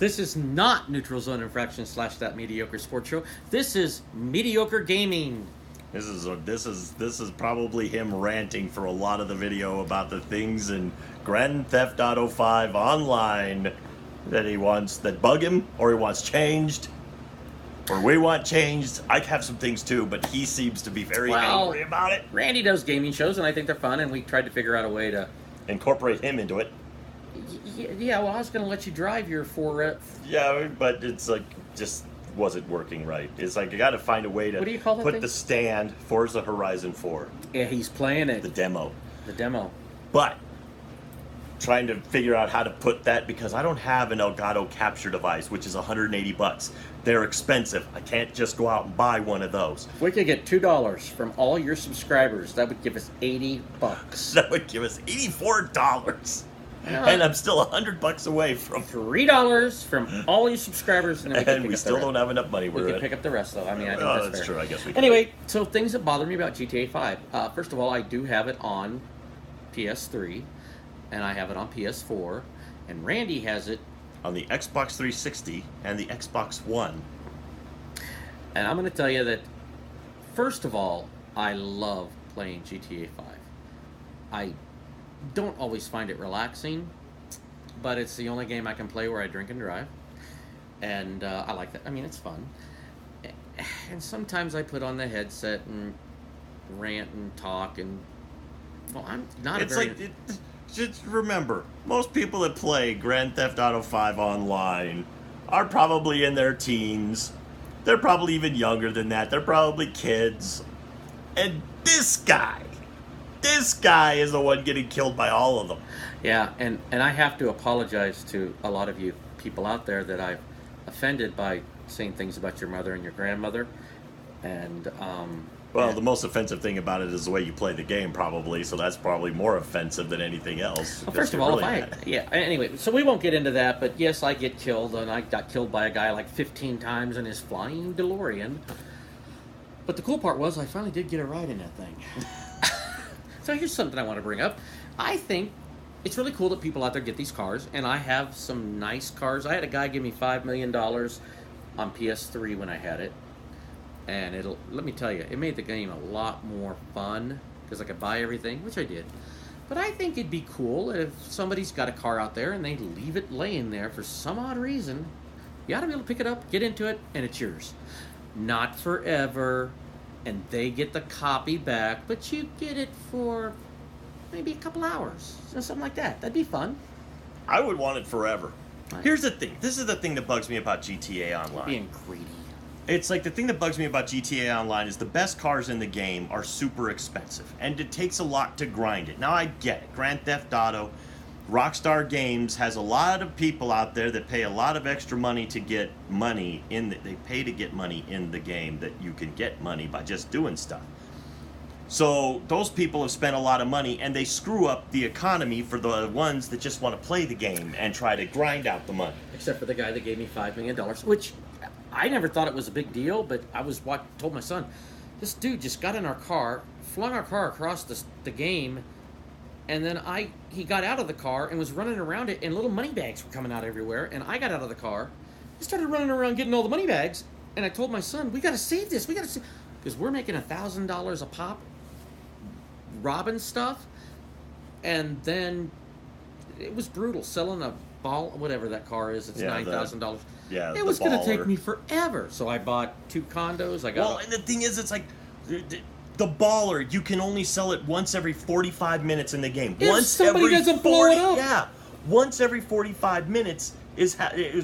This is not Neutral Zone Infraction / That Mediocre Sports Show. This is Mediocre Gaming. This is probably him ranting for a lot of the video about the things in Grand Theft Auto 5 online that bug him, or he wants changed, or we want changed. I have some things too, but he seems to be very angry about it. Randy does gaming shows, and I think they're fun, and we tried to figure out a way to incorporate him into it. Yeah, well, I was going to let you drive your Yeah, but it's like just wasn't working right. It's like you got to find a way to what do you call that put thing? The stand Forza Horizon 4. Yeah, he's playing it. The demo. But trying to figure out how to put that, because I don't have an Elgato capture device, which is $180. They're expensive. I can't just go out and buy one of those. If we could get $2 from all your subscribers, that would give us $80. That would give us $84. And I'm still $100 away from $3 from all your subscribers, and we still don't have enough money. We can pick up the rest, though. I mean, I think that's fair. True. I guess we can. Anyway, so things that bother me about GTA 5. First of all, I do have it on PS3, and I have it on PS4, and Randy has it on the Xbox 360 and the Xbox One. And I'm going to tell you that, first of all, I love playing GTA 5. I don't always find it relaxing, but it's the only game I can play where I drink and drive, and I like that. I mean, it's fun. And sometimes I put on the headset and rant and talk, and well, I'm not. Just remember, most people that play Grand Theft Auto 5 online are probably in their teens. They're probably even younger than that. They're probably kids. And this guy is the one getting killed by all of them. Yeah, and I have to apologize to a lot of you people out there that I've offended by saying things about your mother and your grandmother. And the most offensive thing about it is the way you play the game, probably. So that's probably more offensive than anything else. Well, first of all, anyway, so we won't get into that. But yes, I get killed, and I got killed by a guy like 15 times in his flying DeLorean. But the cool part was I finally did get a ride in that thing. So here's something I want to bring up. I think it's really cool that people out there get these cars, and I have some nice cars. I had a guy give me $5 million on PS3 when I had it, and let me tell you, it made the game a lot more fun because I could buy everything, which I did. But I think it'd be cool if somebody's got a car out there and they leave it laying there for some odd reason. You ought to be able to pick it up, get into it, and it's yours. Not forever. And they get the copy back, but you get it for maybe a couple hours, something like that. That'd be fun. I would want it forever. Here's the thing. This is the thing that bugs me about GTA Online. Being greedy. It's like the thing that bugs me about GTA Online is the best cars in the game are super expensive, and it takes a lot to grind it. Now, I get it. Grand Theft Auto, Rockstar Games has a lot of people out there that pay a lot of extra money to get money they pay to get money in the game, that you can get money by just doing stuff. So those people have spent a lot of money, and they screw up the economy for the ones that just want to play the game and try to grind out the money. Except for the guy that gave me $5 million, which I never thought it was a big deal, but I told my son, this dude just got in our car, flung our car across the game, and then he got out of the car and was running around it, and little money bags were coming out everywhere. And I got out of the car, he started running around getting all the money bags, and I told my son, we got to save this, because we're making $1,000 a pop robbing stuff. And then it was brutal selling a ball, whatever that car is. It's $9,000. Yeah, it was going to take me forever. So I bought 2 condos. And the thing is, it's like the baller, you can only sell it once every 45 minutes in the game. If somebody doesn't blow it up. Yeah, once every 45 minutes is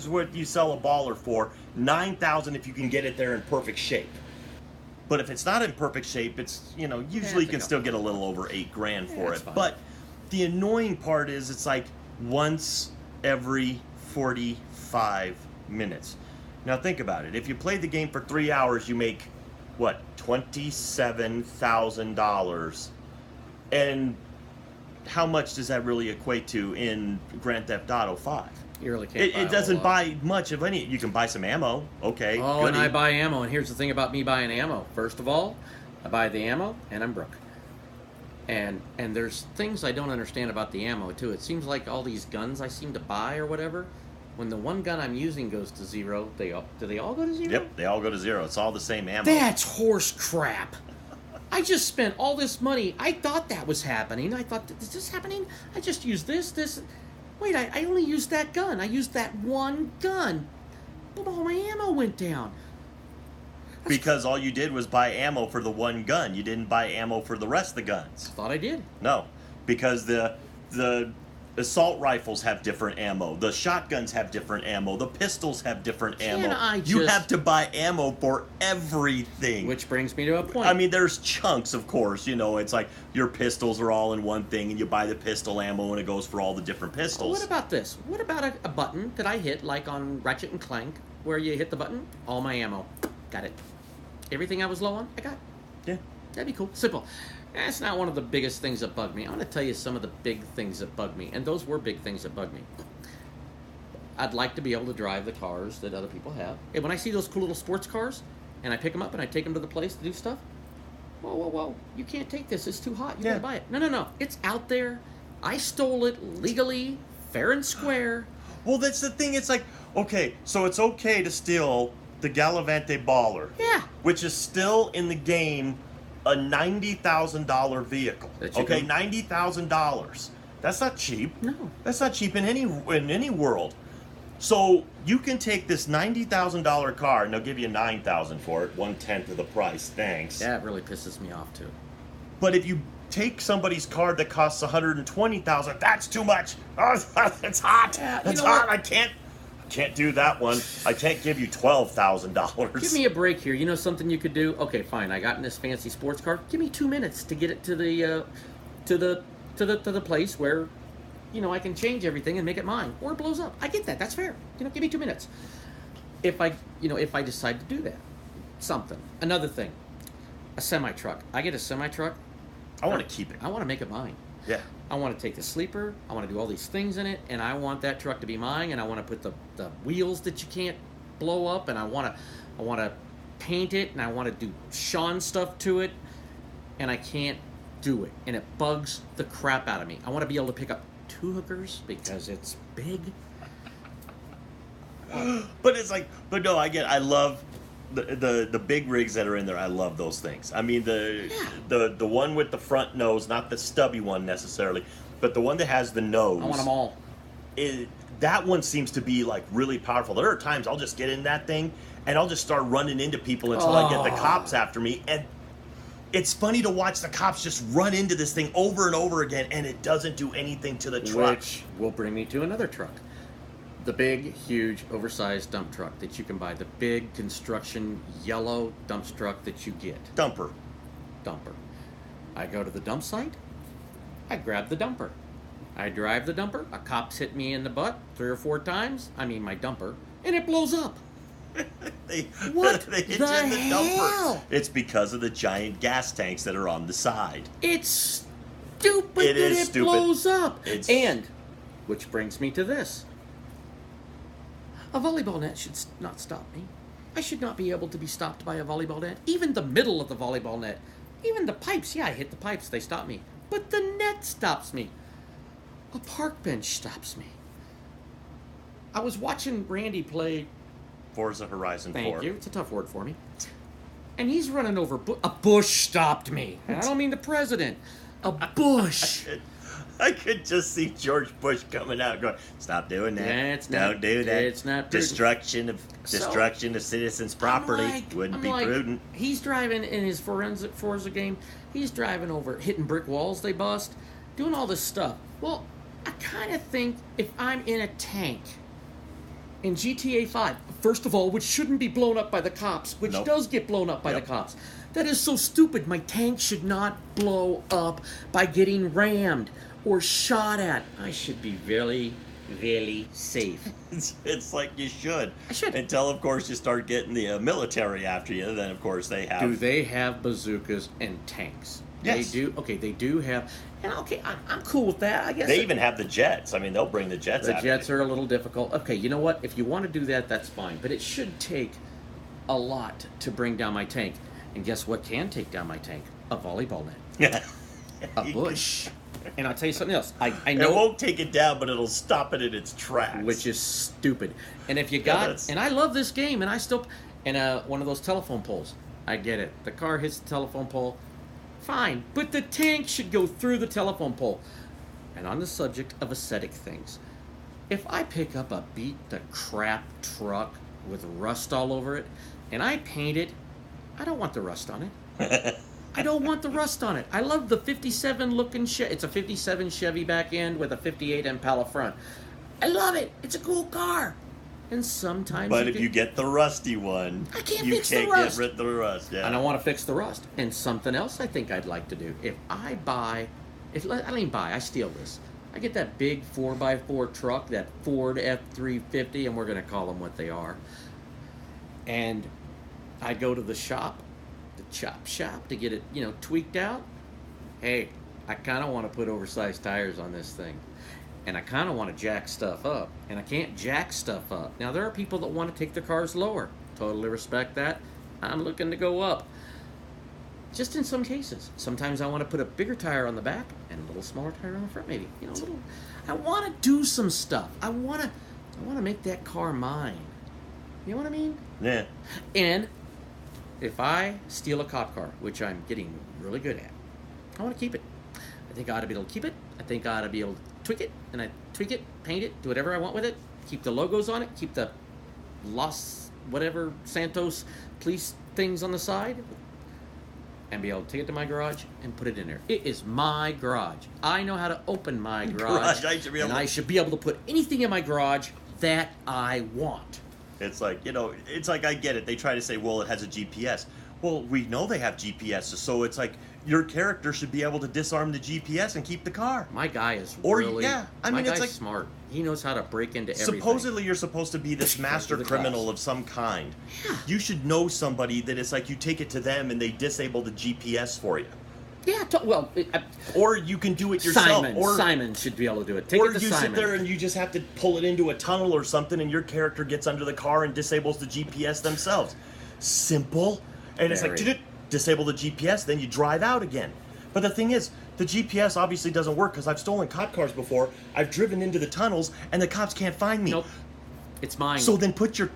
what you sell a baller for. 9,000 if you can get it there in perfect shape. But if it's not in perfect shape, it's usually you can still get a little over $8,000 for it. Fine. But the annoying part is it's like once every 45 minutes. Now think about it. If you play the game for 3 hours, you make what, $27,000, and how much does that really equate to in Grand Theft Auto 5? You really can't. It doesn't buy much of any. You can buy some ammo, okay. Oh, goody. And I buy ammo, and here's the thing about me buying ammo. First of all, I buy the ammo, and I'm broke. And there's things I don't understand about the ammo too. It seems like all these guns I seem to buy or whatever, when the one gun I'm using goes to zero, do they all go to zero? Yep, they all go to zero. It's all the same ammo. That's horse crap. I just spent all this money. I thought that was happening. I thought, is this happening? I just used this. Wait, I only used that gun. I used that one gun. But all my ammo went down. Because all you did was buy ammo for the one gun. You didn't buy ammo for the rest of the guns. I thought I did. No, because the assault rifles have different ammo. The shotguns have different ammo. The pistols have different ammo. You have to buy ammo for everything. Which brings me to a point. I mean, there's chunks, of course. You know, it's like your pistols are all in one thing, and you buy the pistol ammo, and it goes for all the different pistols. What about this? What about a button that I hit, like on Ratchet and Clank, where you hit the button, all my ammo, got it. Everything I was low on, I got. Yeah. That'd be cool. Simple. That's not one of the biggest things that bug me. I want to tell you some of the big things that bug me, and those were big things that bug me. I'd like to be able to drive the cars that other people have. And when I see those cool little sports cars, and I pick them up and I take them to the place to do stuff, whoa, you can't take this. It's too hot. You gotta buy it. No. It's out there. I stole it legally, fair and square. Well, that's the thing. It's like, okay, so it's okay to steal the Galavante Baller. Yeah. Which is still in the game a $90,000 vehicle. Okay, $90,000. That's not cheap. No. That's not cheap in any world. So you can take this $90,000 car and they'll give you $9,000 for it, 1/10 of the price. Thanks. That really pisses me off too. But if you take somebody's car that costs $120,000, that's too much. Oh, it's hot. It's hot. I can't do that one. I can't give you $12,000. Give me a break here. You know something you could do? Okay, fine. I got in this fancy sports car. Give me 2 minutes to get it to the place where, I can change everything and make it mine, or it blows up. I get that. That's fair. Give me 2 minutes. If I decide to do that, another thing, a semi truck. I get a semi truck. I want to keep it. I want to make it mine. Yeah. I want to take the sleeper, I want to do all these things in it, and I want that truck to be mine, and I want to put the wheels that you can't blow up, and I want to paint it, and I want to do Sean stuff to it, and I can't do it, and it bugs the crap out of me. I want to be able to pick up 2 hookers because it's big. But no, I love the big rigs that are in there. I love those things. I mean, the one with the front nose, not the stubby one necessarily, but the one that has the nose. I want them all. That one seems to be like really powerful. There are times I'll just get in that thing and I'll just start running into people until I get the cops after me. And it's funny to watch the cops just run into this thing over and over again, and it doesn't do anything to the truck. Which will bring me to another truck. The big, huge, oversized dump truck that you can buy. The big construction yellow dump truck that you get. Dumper. I go to the dump site. I grab the dumper. I drive the dumper. A cop's hit me in the butt 3 or 4 times. I mean, my dumper. And it blows up. What they hit the you in the hell? dumper. It's because of the giant gas tanks that are on the side. It's stupid it blows up. And, which brings me to this. A volleyball net should not stop me. I should not be able to be stopped by a volleyball net. Even the middle of the volleyball net. Even the pipes. Yeah, I hit the pipes. They stop me. But the net stops me. A park bench stops me. I was watching Randy play Forza Horizon 4. Thank you. It's a tough word for me. And he's running over a bush stopped me. And I don't mean the president. A bush. I could just see George Bush coming out going, "Stop doing that. Don't do that. It's not prudent." Destruction of citizens' property wouldn't be prudent." He's driving in his Forza game. He's driving over, hitting brick walls they bust, doing all this stuff. Well, I kind of think if I'm in a tank in GTA 5, first of all, which shouldn't be blown up by the cops, which does get blown up by the cops. That is so stupid. My tank should not blow up by getting rammed or shot at. I should be very, very safe. It's like you should. I should. Until, of course, you start getting the military after you. Then, of course, they have... Do they have bazookas and tanks? Yes. They do? Okay, they do have... And okay, I'm cool with that, I guess. They even have the jets. I mean, they'll bring the jets The after jets you. are a little difficult. Okay, you know what? If you want to do that, that's fine. But it should take a lot to bring down my tank. And guess what can take down my tank? A volleyball net. A bush. And I'll tell you something else. I It know, won't take it down, but it'll stop it in its tracks. which is stupid. And if you got, that's- and I love this game, and I still, and one of those telephone poles. I get it. The car hits the telephone pole, fine, but the tank should go through the telephone pole. And on the subject of aesthetic things, if I pick up a beat the crap truck with rust all over it, and I paint it, I don't want the rust on it. I don't want the rust on it. I love the 57 looking It's a 57 Chevy back end with a 58 Impala front. I love it. It's a cool car. And sometimes But if you get the rusty one, I can't you fix the can't rust. get rid of the rust. Yeah. and I want to fix the rust. And something else I think I'd like to do. If I don't even buy, I steal this. I get that big 4x4 truck, that Ford F-350, and we're going to call them what they are. And I go to the shop, the chop shop, to get it, tweaked out. Hey, I kind of want to put oversized tires on this thing. And I kind of want to jack stuff up. And I can't jack stuff up. Now, there are people that want to take their cars lower. Totally respect that. I'm looking to go up. Just in some cases. Sometimes I want to put a bigger tire on the back and a little smaller tire on the front, maybe. I want to do some stuff. I want to make that car mine. You know what I mean? Yeah. And if I steal a cop car, which I'm getting really good at, I want to keep it. I think I ought to be able to keep it. I think I ought to be able to tweak it, and I tweak it, paint it, do whatever I want with it. Keep the logos on it. Keep the Los whatever Santos police things on the side, and be able to take it to my garage and put it in there. It is my garage. I know how to open my garage, I should be able to put anything in my garage that I want. It's like, I get it. They try to say, well, it has a GPS. Well, we know they have GPS, so it's like your character should be able to disarm the GPS and keep the car. My guy is Or, really, yeah, I mean, my it's guy's like- smart. He knows how to break into everything. Supposedly, you're supposed to be this master the criminal class. of some kind. Yeah. You should know somebody that it's like you take it to them and they disable the GPS for you. Yeah, Or you can do it yourself. Simon should be able to do it. Take Or it to you Simon. sit there and you just have to pull it into a tunnel or something, and your character gets under the car and disables the GPS themselves. Simple. And it's Very. like, disable the GPS, then you drive out again. But the thing is, the GPS obviously doesn't work because I've stolen cop cars before. I've driven into the tunnels, and the cops can't find me. Nope. It's mine. So then put your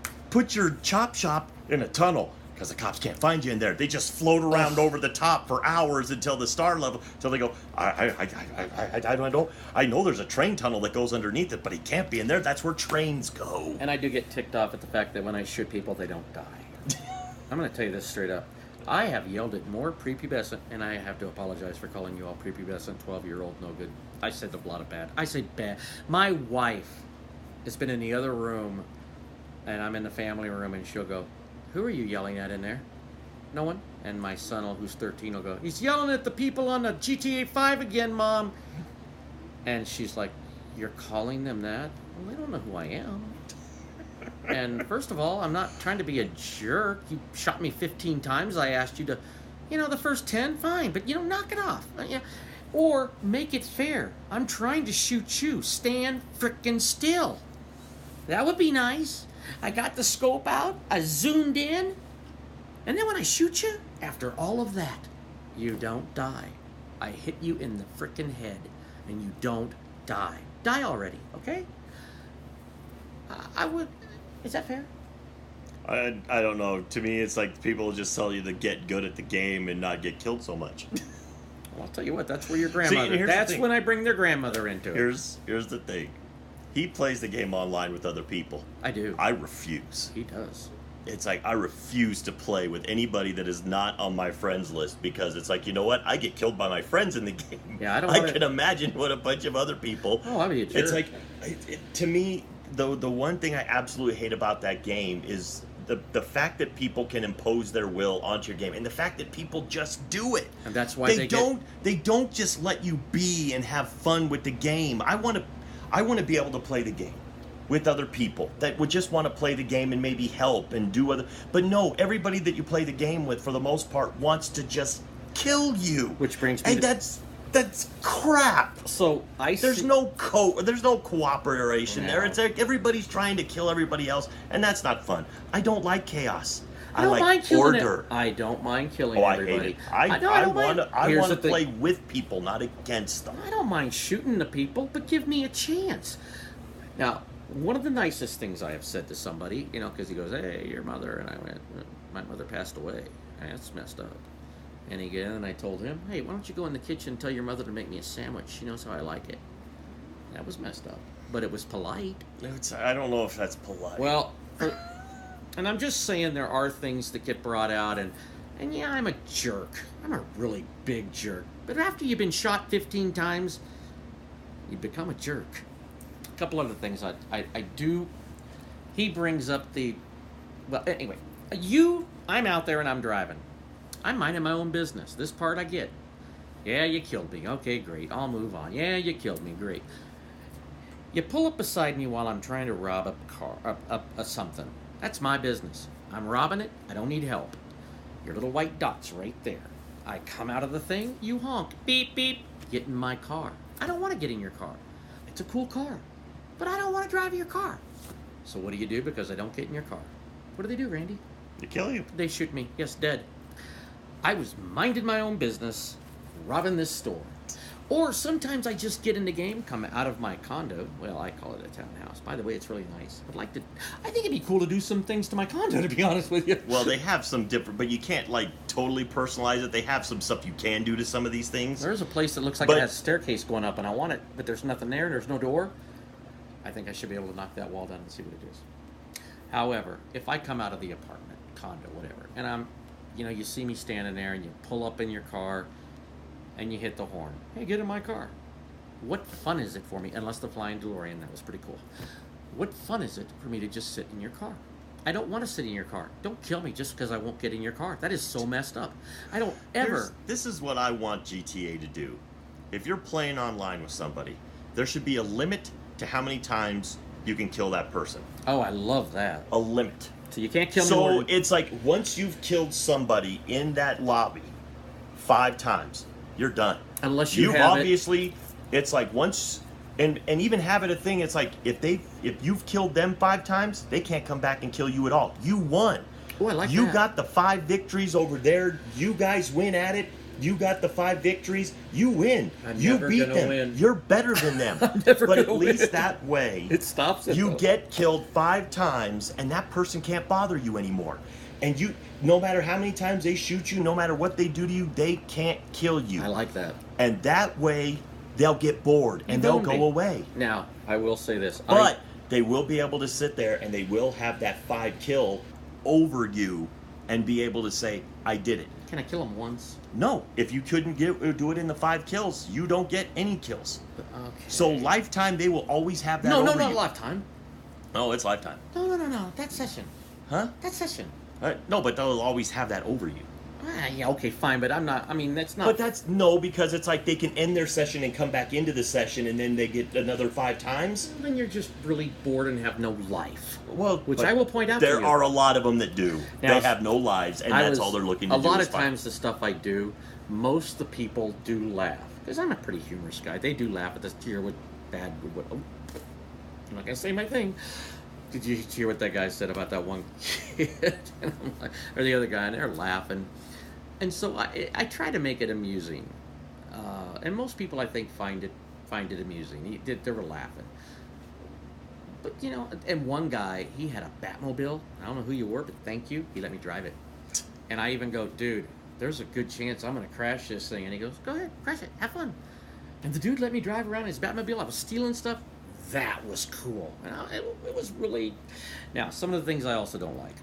chop shop in a tunnel, because the cops can't find you in there. They just float around over the top for hours until the star level, until they go, I know there's a train tunnel that goes underneath it, but he can't be in there. That's where trains go. And I do get ticked off at the fact that when I shoot people, they don't die. I'm going to tell you this straight up. I have yelled at more prepubescent, and I have to apologize for calling you all prepubescent, 12-year-old, no good. I said a lot of bad. I say bad. My wife has been in the other room, and I'm in the family room, and she'll go, who are you yelling at in there? No one? And my son, who's 13, will go, he's yelling at the people on the GTA 5 again, Mom. And she's like, you're calling them that? Well, they don't know who I am. And first of all, I'm not trying to be a jerk. You shot me 15 times. I asked you to, the first 10, fine. But, knock it off. Or make it fair. I'm trying to shoot you. Stand frickin' still. That would be nice. I got the scope out. I zoomed in. And then when I shoot you, after all of that, you don't die. I hit you in the frickin' head, and you don't die. Die already, okay? I would... Is that fair? I don't know. To me, it's like people just tell you to get good at the game and not get killed so much. Well, I'll tell you what, that's where your grandmother... here's that's the thing. when I bring their grandmother into it. Here's the thing. He plays the game online with other people. I do. I refuse. He does. It's like I refuse to play with anybody that is not on my friends list, because it's like, you know what? I get killed by my friends in the game. Yeah, I can imagine what a bunch of other people... Oh, I'd be a jerk. It's like, to me, the one thing I absolutely hate about that game is the fact that people can impose their will onto your game, and the fact that people just do it. And that's why they don't just let you be and have fun with the game. I want to be able to play the game with other people that would just want to play the game and maybe help and do other. But no, everybody that you play the game with, for the most part, wants to just kill you. Which brings me and to... that's crap. So There's no cooperation there. It's like everybody's trying to kill everybody else, and that's not fun. I don't like chaos. I don't like mind killing order. I don't mind killing Oh, everybody. I hate it. I don't want mind. to Here's the thing. play with people, not against them. I don't mind shooting the people, but give me a chance. Now, one of the nicest things I have said to somebody, because he goes, "Hey, your mother," and I went, "My mother passed away. That's messed up." And and I told him, "Hey, why don't you go in the kitchen and tell your mother to make me a sandwich? She knows how I like it." That was messed up, but it was polite. I don't know if that's polite. Well, and I'm just saying there are things that get brought out, and yeah, I'm a jerk. I'm a really big jerk. But after you've been shot 15 times, you become a jerk. A couple other things I do. He brings up well, anyway, I'm out there and I'm driving. I'm minding my own business. This part I get. Yeah, you killed me. Okay, great. I'll move on. Yeah, you killed me. Great. You pull up beside me while I'm trying to rob a car, something. That's my business. I'm robbing it. I don't need help. Your little white dot's right there. I come out of the thing. You honk. Beep, beep. Get in my car. I don't want to get in your car. It's a cool car. But I don't want to drive your car. So what do you do because I don't get in your car? What do they do, Randy? They kill you. They shoot me. Yes, dead. I was minding my own business, robbing this store. Or sometimes I just get in the game, come out of my condo. Well, I call it a townhouse. By the way, it's really nice. I think it'd be cool to do some things to my condo, to be honest with you. Well, they have some different, but you can't totally personalize it. They have some stuff you can do to some of these things. There's a place that looks like it has a staircase going up, and I want it, but there's nothing there, and there's no door. I think I should be able to knock that wall down and see what it is. However, if I come out of the apartment, condo, whatever, and I'm, you see me standing there, and you pull up in your car, and you hit the horn. Hey, get in my car. What fun is it for me, unless the flying DeLorean, that was pretty cool. What fun is it for me to just sit in your car? I don't want to sit in your car. Don't kill me just because I won't get in your car. That is so messed up. I don't ever... This is what I want GTA to do. If you're playing online with somebody, there should be a limit to how many times you can kill that person. Oh, I love that. A limit. So you can't kill me So it's like, once you've killed somebody in that lobby 5 times, you're done. Unless you've obviously, it's like once, and even have it a thing. It's like if you've killed them 5 times, they can't come back and kill you at all. You won. Oh, I like that. You got the 5 victories over there. You guys win at it. You got the 5 victories. You win. You beat them. Win. You're better than them. But at least that way, it stops it. You get killed 5 times, and that person can't bother you anymore. And no matter how many times they shoot you, no matter what they do to you, they can't kill you. I like that. And that way, they'll get bored and they'll go away. Now, I will say this. But they will be able to sit there and they will have that 5 kill over you and be able to say, I did it. Can I kill them once? No. If you couldn't do it in the 5 kills, you don't get any kills. Okay. So lifetime, they will always have that No, over not you. lifetime. No, it's lifetime. No. That's session. Huh? That's session. No, but they'll always have that over you. Yeah, okay, fine, but I'm not, that's not... But because it's like they can end their session and come back into the session and then they get another 5 times. Well, then you're just really bored and have no life. Well, which I will point out to you. There are a lot of them that do. Now, they have no lives, and that's all they're looking to do. A lot of times the stuff I do, most of the people do laugh. Because I'm a pretty humorous guy. They do laugh at this tier with bad... I'm not going to say my thing. Did you hear what that guy said about that one kid? Or the other guy, and they're laughing. And so I try to make it amusing. And most people, I think, find it amusing. They were laughing. But, and one guy, he had a Batmobile. I don't know who you were, but thank you. He let me drive it. And I even go, dude, there's a good chance I'm going to crash this thing. And he goes, go ahead, crash it, have fun. And the dude let me drive around his Batmobile. I was stealing stuff. That was cool. It was really... Now, some of the things I also don't like.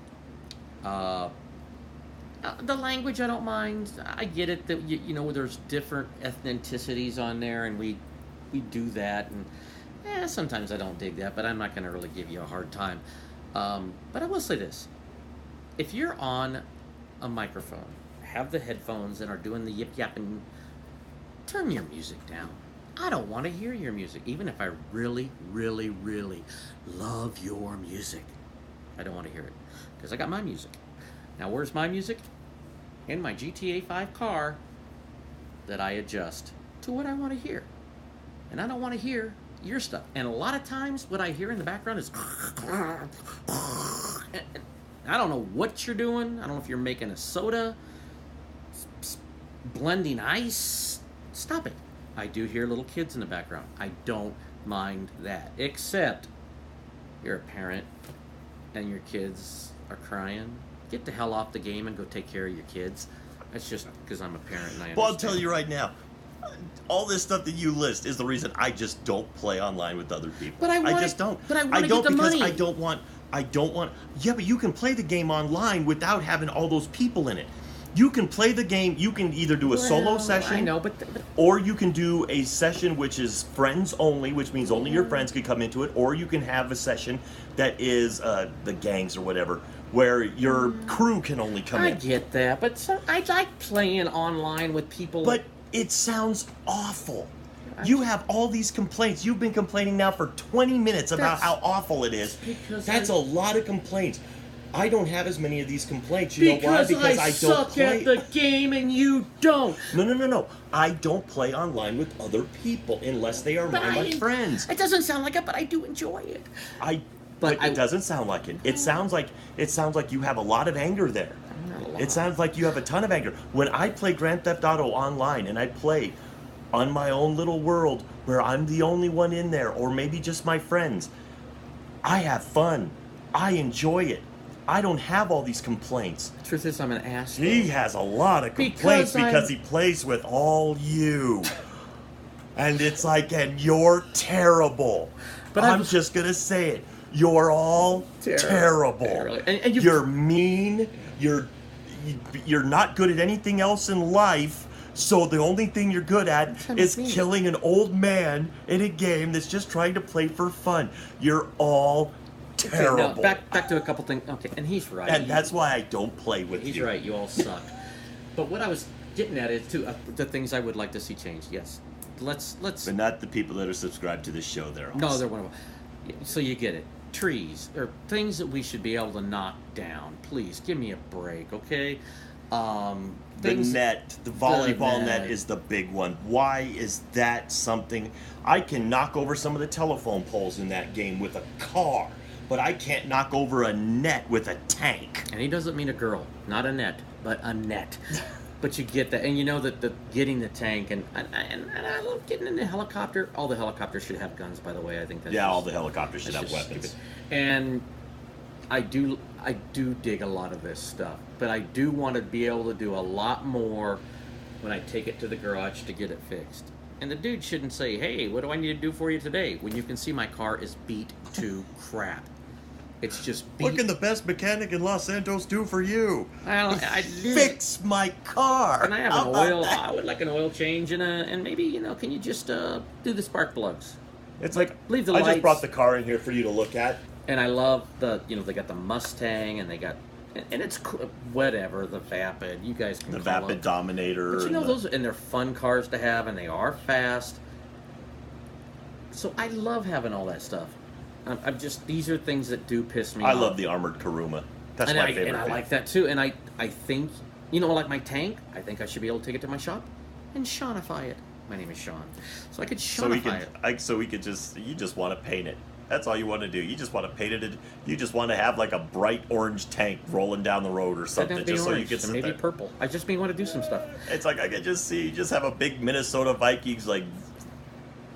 The language I don't mind. I get it that, there's different ethnicities on there, and we do that. And sometimes I don't dig that, but I'm not going to really give you a hard time. But I will say this. If you're on a microphone, have the headphones, and are doing the yip-yapping, turn your music down. I don't want to hear your music, even if I really, really, really love your music. I don't want to hear it, because I got my music. Now, where's my music? In my GTA 5 car that I adjust to what I want to hear. And I don't want to hear your stuff. And a lot of times, what I hear in the background is... I I don't know what you're doing. I don't know if you're making a soda, blending ice. Stop it. I do hear little kids in the background. I don't mind that. Except you're a parent and your kids are crying. Get the hell off the game and go take care of your kids. That's just because I'm a parent and I understand. Well, I'll tell you right now, all this stuff that you list is the reason I just don't play online with other people. But I just don't. But I want to get the because money. I don't want. Yeah, but you can play the game online without having all those people in it. You can play the game. You can either do a solo session. I know, but or you can do a session which is friends only, which means only your friends can come into it. Or you can have a session that is the gangs or whatever, where your crew can only come in. I get that, but I like playing online with people. But it sounds awful. You have all these complaints. You've been complaining now for 20 minutes about how awful it is. That's a lot of complaints. I don't have as many of these complaints. You know why? Because I don't suck play at the game and you don't. No. I don't play online with other people unless they are my friends. It doesn't sound like it, but I do enjoy it. But it doesn't sound like it. It sounds like you have a lot of anger there. Not a lot. It sounds like you have a ton of anger. When I play Grand Theft Auto online and I play on my own little world where I'm the only one in there, or maybe just my friends, I have fun. I enjoy it. I don't have all these complaints. The truth is, I'm an asshole. He has a lot of complaints because he plays with all you. And it's like, and you're terrible. But I'm just going to say it. You're all terrible. And you're mean. You're not good at anything else in life. So the only thing you're good at is killing an old man in a game that's just trying to play for fun. You're all terrible. Okay, now back to a couple things. Okay, and he's right. And that's why I don't play with you. He's right. You all suck. But what I was getting at is too the things I would like to see changed. Yes, let's. But not the people that are subscribed to this show. They're awesome. No, they're one of them. So you get it. Trees or things that we should be able to knock down. Please give me a break, okay? The net, the volleyball net is the big one. Why is that something? I can knock over some of the telephone poles in that game with a car, but I can't knock over a net with a tank. And he doesn't mean a girl, not a net, but a net. But you get that, and you know that the getting the tank, and I love getting in the helicopter. All the helicopters should have guns, by the way. I think that's all the helicopters should have weapons. Stupid. And I do dig a lot of this stuff, but I do want to be able to do a lot more when I take it to the garage to get it fixed. And the dude shouldn't say, "Hey, what do I need to do for you today?" When you can see my car is beat to crap. It's just beat. What can the best mechanic in Los Santos do for you? I Fix my car. Can I have an oil? I would like an oil change and maybe can you just do the spark plugs? It's like leave the I lights. just brought the car in here for you to look at. And I love they got the Mustang and they got and it's whatever the Vapid. You guys can the call Vapid Dominator. But those and they're fun cars to have and they are fast. So I love having all that stuff. I'm just these are things that do piss me off. I love the armored Kuruma. That's my favorite. And I like that too. And I think like my tank. I think I should be able to take it to my shop and Seanify it. My name is Sean, so I could Seanify it. So we could you just want to paint it. That's all you want to do. You just want to paint it. You just want to have like a bright orange tank rolling down the road or something, just so you can sit maybe there. Purple. I just want to do some stuff. It's like I could just see you just have a big Minnesota Vikings like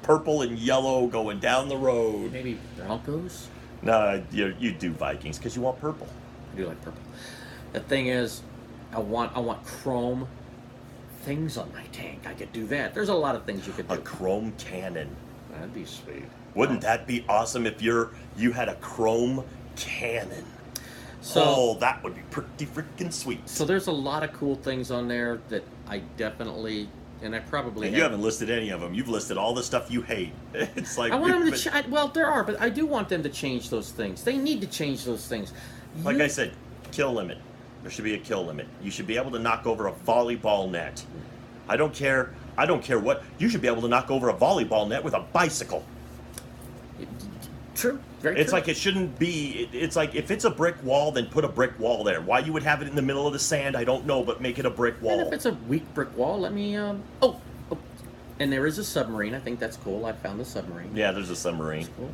purple and yellow going down the road. Maybe Broncos. No, you do Vikings because you want purple. I do like purple. The thing is, I want chrome things on my tank. I could do that. There's a lot of things you could do. A chrome cannon. That'd be sweet. Wouldn't that be awesome if you had a chrome cannon? So that would be pretty freaking sweet. So there's a lot of cool things on there that I definitely, and I probably. And you haven't listed any of them. You've listed all the stuff you hate. It's like I want them to. Well, there are, but I do want them to change those things. They need to change those things. Like I said, kill limit. There should be a kill limit. You should be able to knock over a volleyball net. I don't care what. You should be able to knock over a volleyball net with a bicycle. True. Very it's true. like it shouldn't be. It's like if it's a brick wall, then put a brick wall there. Why you would have it in the middle of the sand, I don't know, but make it a brick wall. And if it's a weak brick wall, let me. And there is a submarine. I think that's cool. I found the submarine. Yeah, there's a submarine. Cool.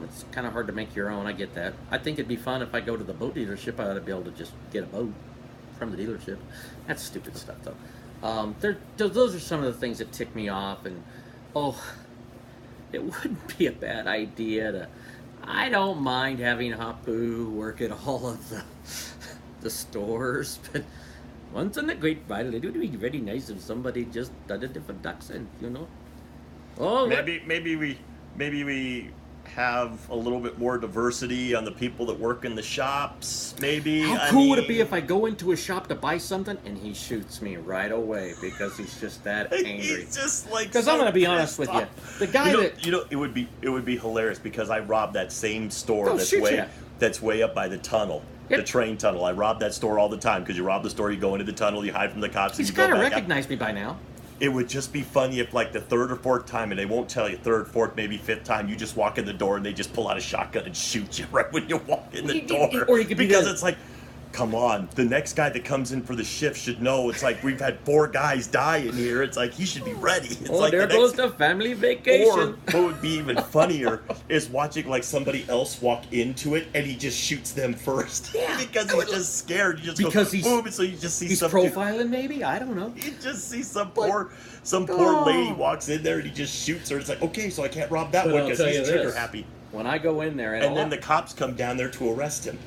It's kind of hard to make your own. I get that. I think it'd be fun if I go to the boat dealership. I ought to be able to just get a boat from the dealership. That's stupid stuff, though. Those are some of the things that tick me off. And it wouldn't be a bad idea to. I don't mind having Hapu work at all of the stores, but once in a great while, it would be very nice if somebody just did a different accent, you know. Oh, maybe we have a little bit more diversity on the people that work in the shops. Maybe. How cool would it be if I go into a shop to buy something and he shoots me right away because he's just that angry? He's just like. Because I'm gonna be honest with you, the guy it would be hilarious because I robbed that same store that's way up by the tunnel. Yep. The train tunnel. I rob that store all the time because you rob the store, you go into the tunnel, you hide from the cops, and you go back out. He's gotta recognize me by now. It would just be funny if, like, the third or fourth time, and they won't tell you, third, fourth, maybe fifth time, you just walk in the door and they just pull out a shotgun and shoot you right when you walk in the door. Or you could because it's like, come on, the next guy that comes in for the shift should know. It's like we've had 4 guys die in here. It's like he should be ready. It's like there goes the family vacation. Or what would be even funnier is watching like somebody else walk into it and he just shoots them first. Yeah, because he's just scared. You just because go boom, and so you just see he's profiling maybe. I don't know. You just see some poor lady walks in there and he just shoots her. It's like, okay, so I can't rob that one because he's trigger happy. When I go in there and then the cops come down there to arrest him.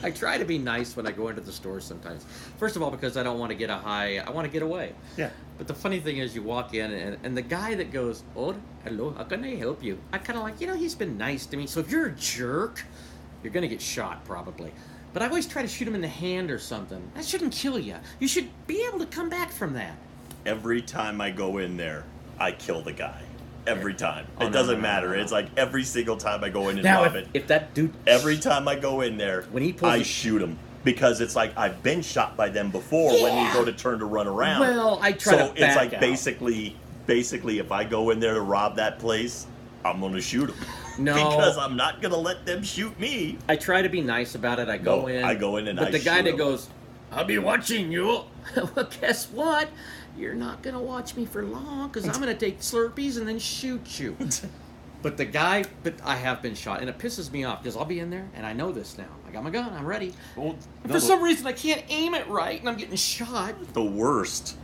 I try to be nice when I go into the stores sometimes. First of all, because I don't want to get I want to get away. Yeah. But the funny thing is you walk in and the guy that goes, oh, hello, how can I help you? I kind of like, he's been nice to me. So if you're a jerk, you're going to get shot probably. But I always try to shoot him in the hand or something. That shouldn't kill you. You should be able to come back from that. Every time I go in there, I kill the guy. Every time. Oh, it doesn't matter. It's like every single time I go in and now, rob it. If that dude... Every time I go in there, I shoot him. Because it's like I've been shot by them before when you go to turn to run around. Well, I try to back it's like out. basically, if I go in there to rob that place, I'm going to shoot them. No. Because I'm not going to let them shoot me. I try to be nice about it. I go in and but the guy that goes, I'll be watching you. Well, guess what? You're not going to watch me for long because I'm going to take Slurpees and then shoot you. But I have been shot, and it pisses me off because I'll be in there, and I know this now. I got my gun, I'm ready. Well, for some reason, I can't aim it right, and I'm getting shot. The worst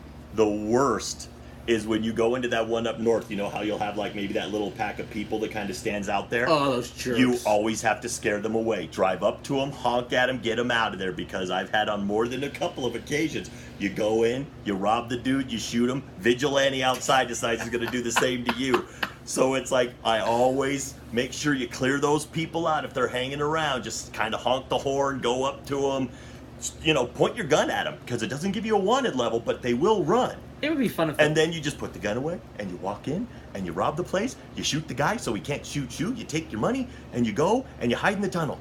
is when you go into that one up north. You know how you'll have like maybe that little pack of people that kind of stands out there? Oh, those jerks. You always have to scare them away. Drive up to them, honk at them, get them out of there, because I've had on more than a couple of occasions. You go in, you rob the dude, you shoot him, vigilante outside decides he's going to do the same to you. So it's like I always make sure you clear those people out if they're hanging around. Just kind of honk the horn, go up to them, point your gun at them, because it doesn't give you a wanted level, but they will run. It would be fun if... And then you just put the gun away, and you walk in, and you rob the place, you shoot the guy so he can't shoot you, you take your money, and you go, and you hide in the tunnel.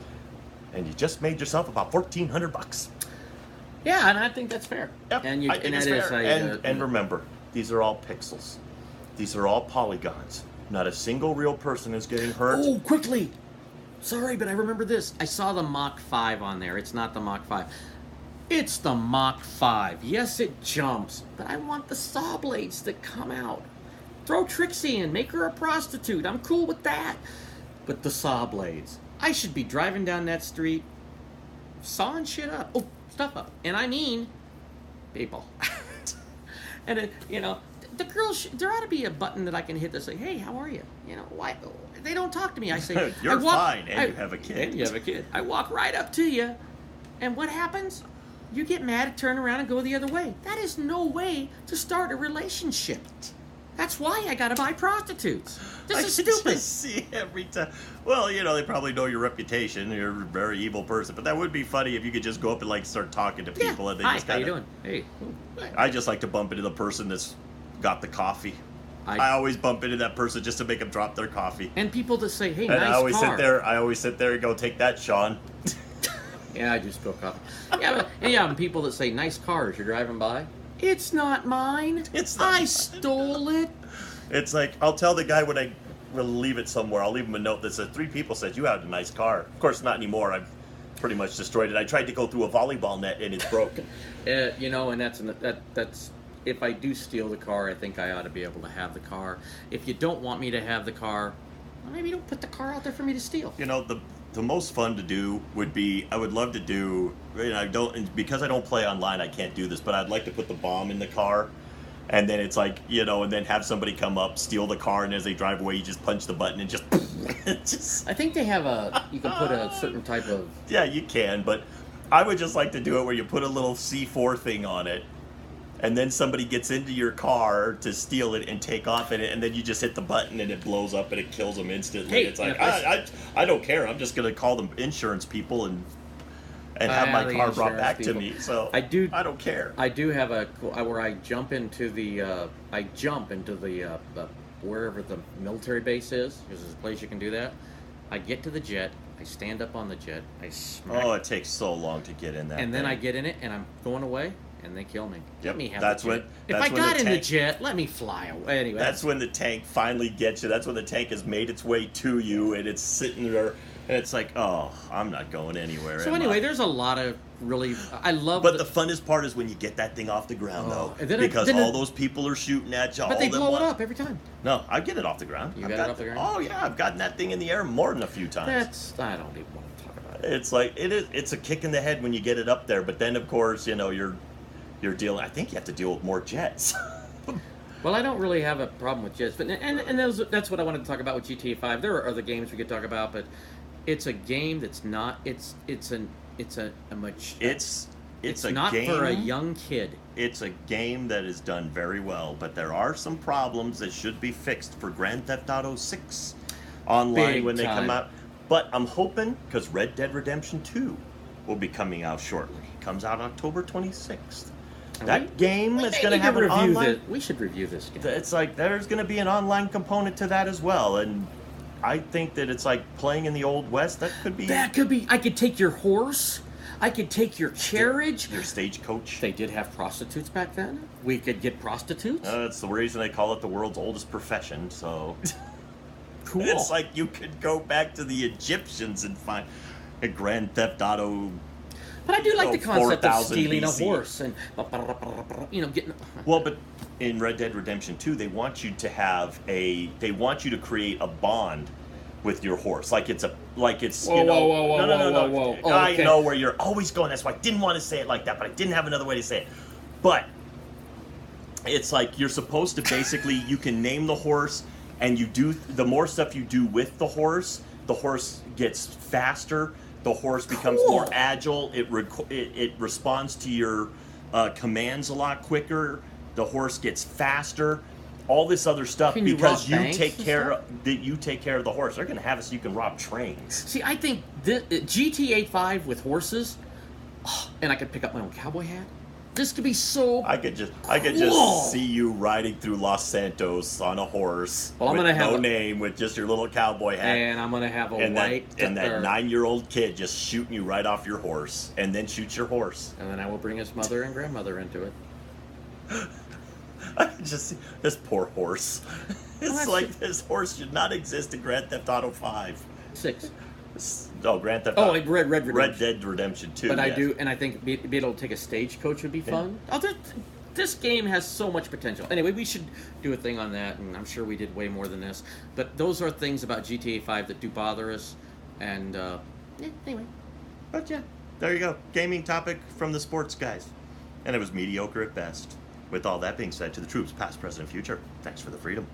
And you just made yourself about $1,400. Yeah, and I think that's fair. Yep, I think it's fair. And remember, these are all pixels. These are all polygons. Not a single real person is getting hurt. Oh, quickly! Sorry, but I remember this. I saw the Mach 5 on there. It's not the Mach 5. It's the Mach 5. Yes, it jumps, but I want the saw blades that come out. Throw Trixie in, make her a prostitute. I'm cool with that. But the saw blades. I should be driving down that street, sawing shit up. Oh, stuff up. And I mean, people. And, the girls, there ought to be a button that I can hit that say, hey, how are you? Why? They don't talk to me. I say, you're fine, and you have a kid. And you have a kid. I walk right up to you, and what happens? You get mad, turn around, and go the other way. That is no way to start a relationship. That's why I gotta buy prostitutes. This is stupid. Just see every time. Well, they probably know your reputation. You're a very evil person. But that would be funny if you could just go up and start talking to people and they just how you doing? Hey. I just like to bump into the person that's got the coffee. I always bump into that person just to make them drop their coffee. And people that say, "Hey, and nice car." I always sit there and go, "Take that, Sean." Yeah, I do spill coffee. And people that say, "Nice car" as you're driving by. It's not mine. I stole it. It's like, I'll tell the guy when I will leave it somewhere. I'll leave him a note that says 3 people said you had a nice car. Of course, not anymore. I've pretty much destroyed it. I tried to go through a volleyball net and it's broken. And that's if I do steal the car, I think I ought to be able to have the car. If you don't want me to have the car, well, maybe don't put the car out there for me to steal. You know, the most fun to do would be, I would love to do, I don't, because I don't play online, I can't do this, but I'd like to put the bomb in the car, and then it's like, and then have somebody come up, steal the car, and as they drive away, you just punch the button and just I think they have you can put a certain type of... Yeah, you can, but I would just like to do it where you put a little C4 thing on it, and then somebody gets into your car to steal it and take off in it, and then you just hit the button and it blows up and it kills them instantly. Hey, it's like, I don't care. I'm just going to call the insurance people and have my car brought back to me. So I don't care. I do have where I jump into the wherever the military base is, because there's a place you can do that. I get to the jet. I stand up on the jet. I smack. Oh, it takes so long to get in that. And then I get in it, and I'm going away. And they kill me. Yep. Let me have that's the jet. If I got in the jet, let me fly away. Anyway, that's when the tank finally gets you. That's when the tank has made its way to you, and it's sitting there, and it's like, oh, I'm not going anywhere. So anyway, there's a lot of really, I love. But the funnest part is when you get that thing off the ground, though, because all those people are shooting at you. But they blow it up every time. No, I get it off the ground. You got it off the ground? Oh yeah, I've gotten that thing in the air more than a few times. I don't even want to talk about it. It's like it's a kick in the head when you get it up there, but then of course you're dealing. I think you have to deal with more jets. Well, I don't really have a problem with jets, but that's what I wanted to talk about with GTA 5. There are other games we could talk about, but it's a game that's not. It's not game for a young kid. It's a game that is done very well, but there are some problems that should be fixed for Grand Theft Auto 6 online when they come out. But I'm hoping, because Red Dead Redemption 2 will be coming out shortly. It comes out October 26th. That game is going to have an online... We should review this game. It's like there's going to be an online component to that as well, and I think that it's like playing in the Old West. That could be... I could take your horse. I could take your carriage. Your stagecoach. They did have prostitutes back then. We could get prostitutes. That's the reason they call it the world's oldest profession, so... Cool. It's like you could go back to the Egyptians and find a Grand Theft Auto... But I do like the concept of stealing BC. A horse and, getting... Well, but in Red Dead Redemption 2, they want you to create a bond with your horse. Like it's, Whoa. No. Oh, I okay. know where you're always going. That's why I didn't want to say it like that, but I didn't have another way to say it. But it's like you're supposed to basically, you can name the horse, and the more stuff you do with the horse gets faster. The horse becomes more agile. It responds to your commands a lot quicker. The horse gets faster. All this other stuff because you take care of the horse. They're going to have it so you can rob trains. See, I think GTA 5 with horses, and I could pick up my own cowboy hat. This could be so. I could just see you riding through Los Santos on a horse with no name, with just your little cowboy hat, and I'm gonna have that 9-year-old kid just shooting you right off your horse, and then shoot your horse, and then I will bring his mother and grandmother into it. I can just see this poor horse. It's like this horse should not exist in Grand Theft Auto 5. 6. Oh, Grand Theft Auto. Oh, Red Dead Redemption 2. But yes. And I think being able to take a stagecoach would be fun. Yeah. This game has so much potential. Anyway, we should do a thing on that, and I'm sure we did way more than this. But those are things about GTA 5 that do bother us, and anyway. But yeah, there you go. Gaming topic from the sports guys. And it was mediocre at best. With all that being said, to the troops, past, present, and future, thanks for the freedom.